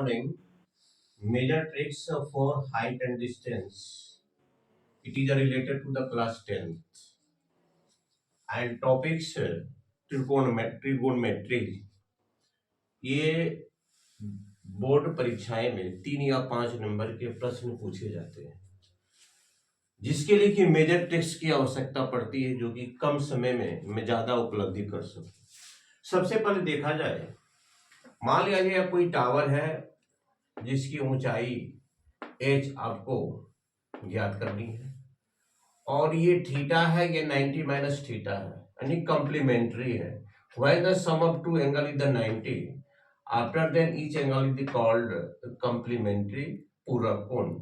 recording major tricks for height and distance. It is related to the class 10th and topics trigonometry. ये board परीक्षाएं में 3 या 5 number के प्रश्न पूछे जाते हैं, जिसके लिए कि मेजर ट्रिक्स की आवश्यकता पड़ती है, जो कि कम समय में मैं ज्यादा उपलब्धि कर सकूं। सबसे पहले देखा जाए, मान लिया जाए कोई टावर है जिसकी ऊंचाई h आपको ज्ञात करनी है और ये थीटा है, ये 90 माइनस थीटा है, यानी कंप्लीमेंट्री है। When the sum of two angle is the 90, after then each angle is called complementary पूरक कोण।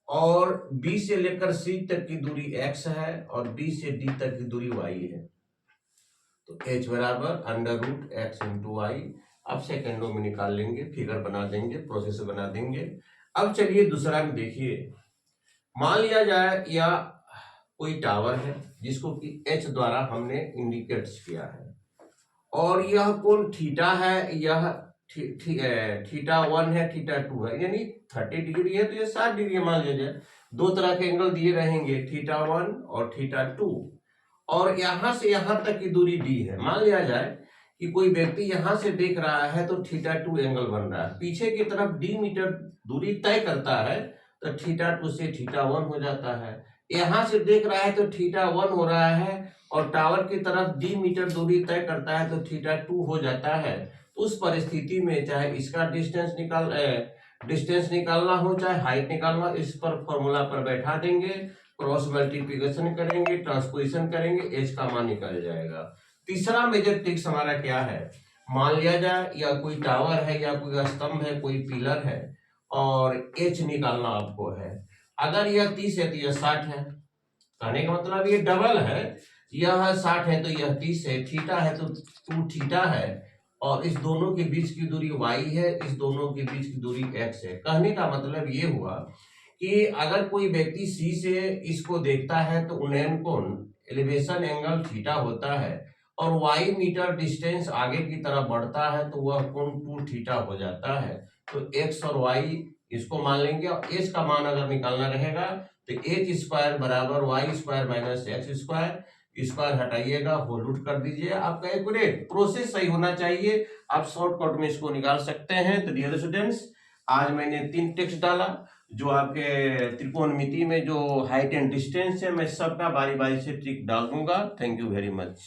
और B से लेकर C तक की दूरी x है और B से D तक की दूरी y है, तो h बराबर under root x into y. अब सेकेंडों में निकाल लेंगे, फिगर बना देंगे, प्रोसेस बना देंगे। अब चलिए दूसरा में देखिए, मान लिया जाए या कोई टावर है जिसको कि h द्वारा हमने इंडिकेट्स किया है और यह कोण थीटा है, यह थीटा 1 है, थीटा 2 है, यानी 30 डिग्री है तो ये 60 डिग्री मान लिया जाए। दो तरह के एंगल दिए रहेंगे, थीटा 1 और थीटा 2, और यहां से यहां तक की दूरी d है। मान लिया जाए कि कोई व्यक्ति यहां से देख रहा है तो थीटा 2 एंगल बन रहा है, पीछे की तरफ d मीटर दूरी तय करता है तो थीटा 2 से थीटा 1 हो जाता है। यहां से देख रहा है तो थीटा 1 हो रहा है और टावर की तरफ d मीटर दूरी तय करता है तो थीटा 2 हो जाता है। तो उस परिस्थिति में चाहे इसका डिस्टेंस निकालना हो, चाहे हाइट निकालना, इस पर फॉर्मूला पर बैठा देंगे, क्रॉस मल्टीप्लिकेशन करेंगे, ट्रांसपोजिशन करेंगे, एच का मान निकल जाएगा। तीसरा मेजर ट्रिक्स हमारा क्या है, मान लिया जाए या कोई टावर है या कोई स्तंभ है, कोई पिलर है और एच निकालना आपको है। अगर यह 30 है तो यह 60 है, कहने का मतलब ये डबल है, यह 60 है तो यह 30 है, थीटा है तो 2 थीटा है और इस दोनों के बीच की दूरी y है, इस दोनों के बीच की दूरी x है। कहने का मतलब ये हुआ कि अगर कोई व्यक्ति C से इसको देखता है तो उन्नयन कोण एलिवेशन एंगल थीटा होता है और y मीटर डिस्टेंस आगे की तरफ बढ़ता है तो वह कोण 2 थीटा हो जाता है। तो x और y इसको मान लेंगे और h का मान अगर निकालना रहेगा तो h स्क्वायर बराबर y square minus x square, square हटाइएगा, होल रूट कर दीजिए। आपका एक्यूरेट प्रोसेस सही होना चाहिए, आप शॉर्टकट में इसको निकाल सकते हैं। तो डियर स्टूडेंट्स, आज मैंने 3 टेक्स्ट डाला जो आपके त्रिकोणमिति में जो हाइट एंड डिस्टेंस है, मैं सबका बारी बारी से ट्रिक डाल दूंगा। Thank you very much.